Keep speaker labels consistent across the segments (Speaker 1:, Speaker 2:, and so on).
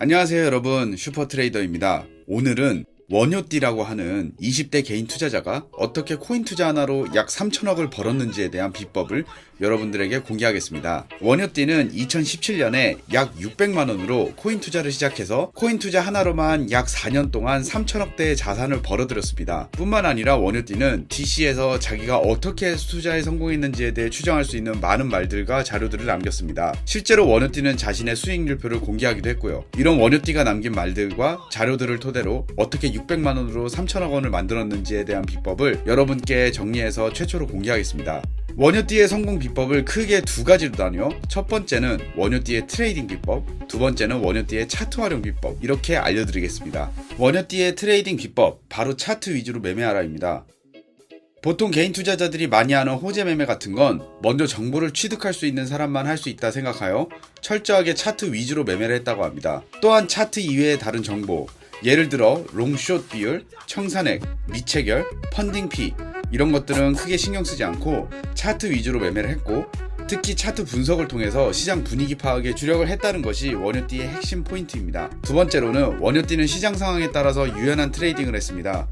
Speaker 1: 안녕하세요 여러분, 슈퍼트레이더입니다. 오늘은 원효띠라고 하는 20대 개인 투자자가 어떻게 코인 투자 하나로 약 3천억을 벌었는지에 대한 비법을 여러분들에게 공개하겠습니다. 원효띠는 2017년에 약 600만원으로 코인 투자를 시작해서 코인 투자 하나로만 약 4년 동안 3천억대의 자산을 벌어들였습니다. 뿐만 아니라 원효띠는 DC에서 자기가 어떻게 투자에 성공했는지에 대해 추정할 수 있는 많은 말들과 자료들을 남겼습니다. 실제로 원효띠는 자신의 수익률표를 공개하기도 했고요. 이런 원효띠가 남긴 말들과 자료들을 토대로 어떻게 600만원으로 3천억 원을 만들었는지에 대한 비법을 여러분께 정리해서 최초로 공개하겠습니다. 원효띠의 성공 비법을 크게 두 가지로 나뉘어 첫 번째는 원효띠의 트레이딩 비법, 두 번째는 원효띠의 차트 활용 비법, 이렇게 알려드리겠습니다. 원효띠의 트레이딩 비법, 바로 차트 위주로 매매하라입니다. 보통 개인 투자자들이 많이 하는 호재 매매 같은 건 먼저 정보를 취득할 수 있는 사람만 할 수 있다 생각하여 철저하게 차트 위주로 매매를 했다고 합니다. 또한 차트 이외의 다른 정보, 예를 들어 롱숏 비율, 청산액, 미체결, 펀딩피 이런 것들은 크게 신경 쓰지 않고 차트 위주로 매매를 했고, 특히 차트 분석을 통해서 시장 분위기 파악에 주력을 했다는 것이 원효띠의 핵심 포인트입니다. 두 번째로는 원효띠는 시장 상황에 따라서 유연한 트레이딩을 했습니다.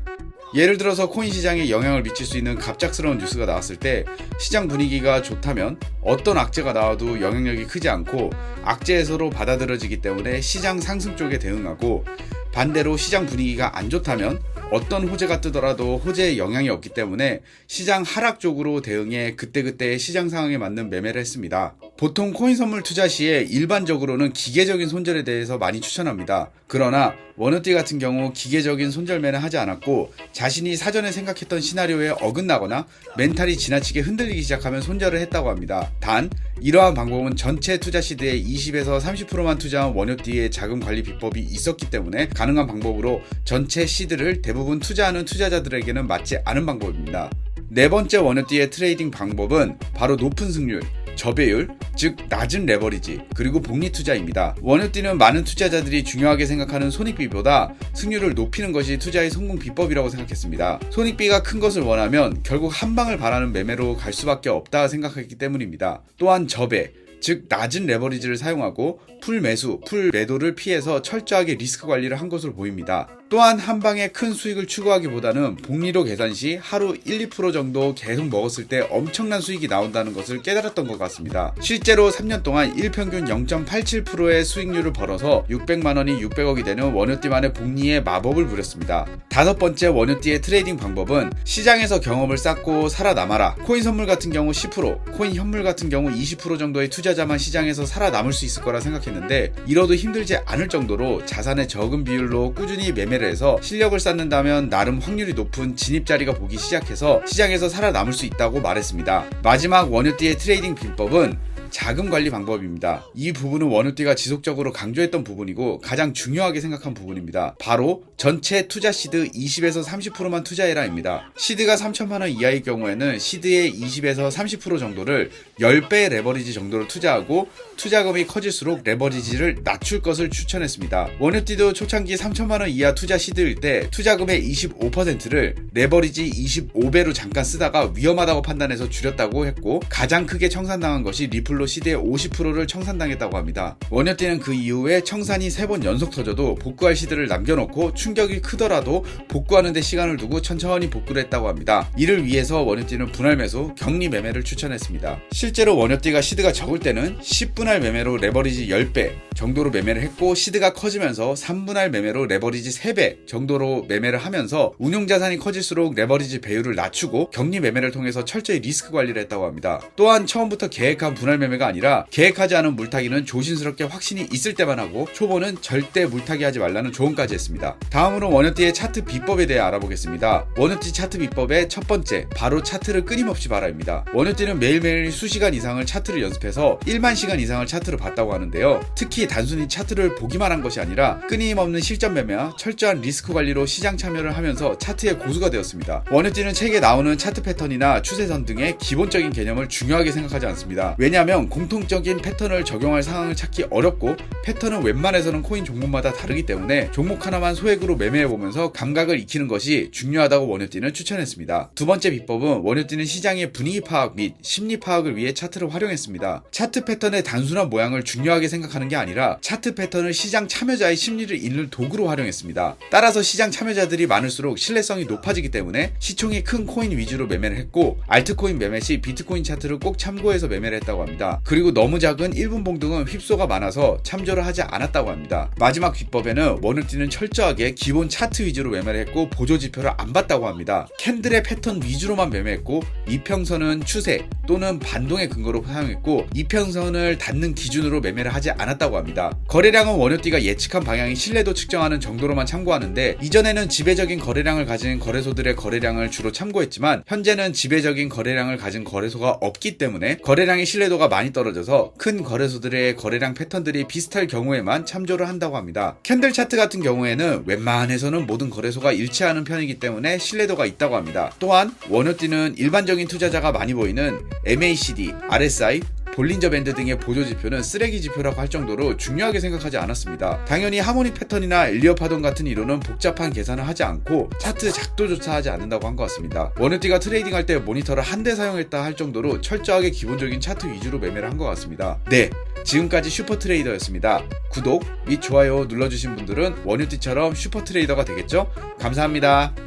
Speaker 1: 예를 들어서 코인 시장에 영향을 미칠 수 있는 갑작스러운 뉴스가 나왔을 때 시장 분위기가 좋다면 어떤 악재가 나와도 영향력이 크지 않고 악재에서로 받아들여지기 때문에 시장 상승 쪽에 대응하고, 반대로 시장 분위기가 안 좋다면 어떤 호재가 뜨더라도 호재에 영향이 없기 때문에 시장 하락 쪽으로 대응해 그때그때의 시장 상황에 맞는 매매를 했습니다. 보통 코인 선물 투자 시에 일반적으로는 기계적인 손절에 대해서 많이 추천합니다. 그러나 원효띠 같은 경우 기계적인 손절매는 하지 않았고, 자신이 사전에 생각했던 시나리오에 어긋나거나 멘탈이 지나치게 흔들리기 시작하면 손절을 했다고 합니다. 단 이러한 방법은 전체 투자 시드의 20에서 30%만 투자한 원효띠의 자금 관리 비법이 있었기 때문에 가능한 방법으로 전체 시드를 대부분 투자하는 투자자들에게는 맞지 않은 방법입니다. 네 번째 원효띠의 트레이딩 방법은 바로 높은 승률, 저배율, 즉 낮은 레버리지, 그리고 복리 투자입니다. 원효띠는 많은 투자자들이 중요하게 생각하는 손익비보다 승률을 높이는 것이 투자의 성공 비법이라고 생각했습니다. 손익비가 큰 것을 원하면 결국 한 방을 바라는 매매로 갈 수밖에 없다 생각했기 때문입니다. 또한 저배, 즉 낮은 레버리지를 사용하고 풀 매수, 풀 매도를 피해서 철저하게 리스크 관리를 한 것으로 보입니다. 또한 한 방에 큰 수익을 추구하기보다는 복리로 계산 시 하루 1-2% 정도 계속 먹었을 때 엄청난 수익이 나온다는 것을 깨달았던 것 같습니다. 실제로 3년 동안 일평균 0.87%의 수익률을 벌어서 600만원이 600억이 되는 원효띠만의 복리의 마법을 부렸습니다. 다섯 번째 원효띠의 트레이딩 방법은 시장에서 경험을 쌓고 살아남아라. 코인 선물 같은 경우 10%, 코인 현물 같은 경우 20% 정도의 투자자만 시장에서 살아남을 수 있을 거라 생각했는데, 이뤄도 힘들지 않을 정도로 자산의 적은 비율로 꾸준히 매매를 해서 실력을 쌓는다면 나름 확률이 높은 진입자리가 보기 시작해서 시장에서 살아남을 수 있다고 말했습니다. 마지막 원효띠의 트레이딩 비법은 자금 관리 방법입니다. 이 부분은 원효띠가 지속적으로 강조했던 부분이고 가장 중요하게 생각한 부분입니다. 바로 전체 투자 시드 20에서 30%만 투자해라입니다. 시드가 3천만원 이하의 경우에는 시드의 20에서 30% 정도를 10배 레버리지 정도로 투자하고, 투자금이 커질수록 레버리지를 낮출 것을 추천했습니다. 원효띠도 초창기 3천만원 이하 투자 시드일 때 투자금의 25%를 레버리지 25배로 잠깐 쓰다가 위험하다고 판단해서 줄였다고 했고, 가장 크게 청산당한 것이 리플로 시드의 50%를 청산당했다고 합니다. 원효띠는 그 이후에 청산이 3번 연속 터져도 복구할 시드를 남겨놓고 충격이 크더라도 복구하는 데 시간을 두고 천천히 복구를 했다고 합니다. 이를 위해서 원효띠는 분할 매수, 격리 매매를 추천했습니다. 실제로 원효띠가 시드가 적을 때는 10분할 매매로 레버리지 10배 정도로 매매를 했고, 시드가 커지면서 3분할 매매로 레버리지 3배 정도로 매매를 하면서 운용자산이 커질수록 레버리지 배율을 낮추고 격리 매매를 통해서 철저히 리스크 관리를 했다고 합니다. 또한 처음부터 계획한 분할 매매가 아니라 계획하지 않은 물타기는 조심스럽게 확신이 있을 때만 하고, 초보는 절대 물타기 하지 말라는 조언까지 했습니다. 다음으로 원효띠의 차트 비법에 대해 알아보겠습니다. 원효띠 차트 비법의 첫 번째, 바로 차트를 끊임없이 봐라입니다. 원효띠는 매일매일 수시간 이상을 차트를 연습해서 1만 시간 이상을 차트를 봤다고 하는데요. 특히 단순히 차트를 보기만 한 것이 아니라 끊임없는 실전 매매와 철저한 리스크 관리로 시장 참여를 하면서 차트의 고수가 되었습니다. 원효띠는 책에 나오는 차트 패턴이나 추세선 등의 기본적인 개념을 중요하게 생각하지 않습니다. 왜냐하면 왜냐하면 공통적인 패턴을 적용할 상황을 찾기 어렵고 패턴은 웬만해서는 코인 종목마다 다르기 때문에 종목 하나만 소액으로 매매해보면서 감각을 익히는 것이 중요하다고 원효띠는 추천했습니다. 두 번째 비법은 원효띠는 시장의 분위기 파악 및 심리 파악을 위해 차트를 활용했습니다. 차트 패턴의 단순한 모양을 중요하게 생각하는 게 아니라 차트 패턴을 시장 참여자의 심리를 읽는 도구로 활용했습니다. 따라서 시장 참여자들이 많을수록 신뢰성이 높아지기 때문에 시총이 큰 코인 위주로 매매를 했고 알트코인 매매 시 비트코인 차트를 꼭 참고해서 매매를 했다고 합니다. 그리고 너무 작은 1분 봉등은 휩소가 많아서 참조를 하지 않았다고 합니다. 마지막 비법에는 원효띠는 철저하게 기본 차트 위주로 매매를 했고 보조지표를 안 봤다고 합니다. 캔들의 패턴 위주로만 매매했고 이평선은 추세 또는 반동의 근거로 사용했고 이평선을 닿는 기준으로 매매를 하지 않았다고 합니다. 거래량은 원효띠가 예측한 방향의 신뢰도 측정하는 정도로만 참고하는데 이전에는 지배적인 거래량을 가진 거래소들의 거래량을 주로 참고했지만 현재는 지배적인 거래량을 가진 거래소가 없기 때문에 거래량의 신뢰도가 많이 떨어져서 큰 거래소들의 거래량 패턴들이 비슷할 경우에만 참조를 한다고 합니다. 캔들 차트 같은 경우에는 웬만해서는 모든 거래소가 일치하는 편이기 때문에 신뢰도가 있다고 합니다. 또한 원효띠는 일반적인 투자자가 많이 보이는 MACD, RSI, 볼린저 밴드 등의 보조지표는 쓰레기 지표라고 할 정도로 중요하게 생각하지 않았습니다. 당연히 하모닉 패턴이나 엘리엇 파동 같은 이론은 복잡한 계산을 하지 않고 차트 작도조차 하지 않는다고 한 것 같습니다. 원효띠가 트레이딩할 때 모니터를 한 대 사용했다 할 정도로 철저하게 기본적인 차트 위주로 매매를 한 것 같습니다. 네, 지금까지 슈퍼트레이더였습니다. 구독 및 좋아요 눌러주신 분들은 원효띠처럼 슈퍼트레이더가 되겠죠? 감사합니다.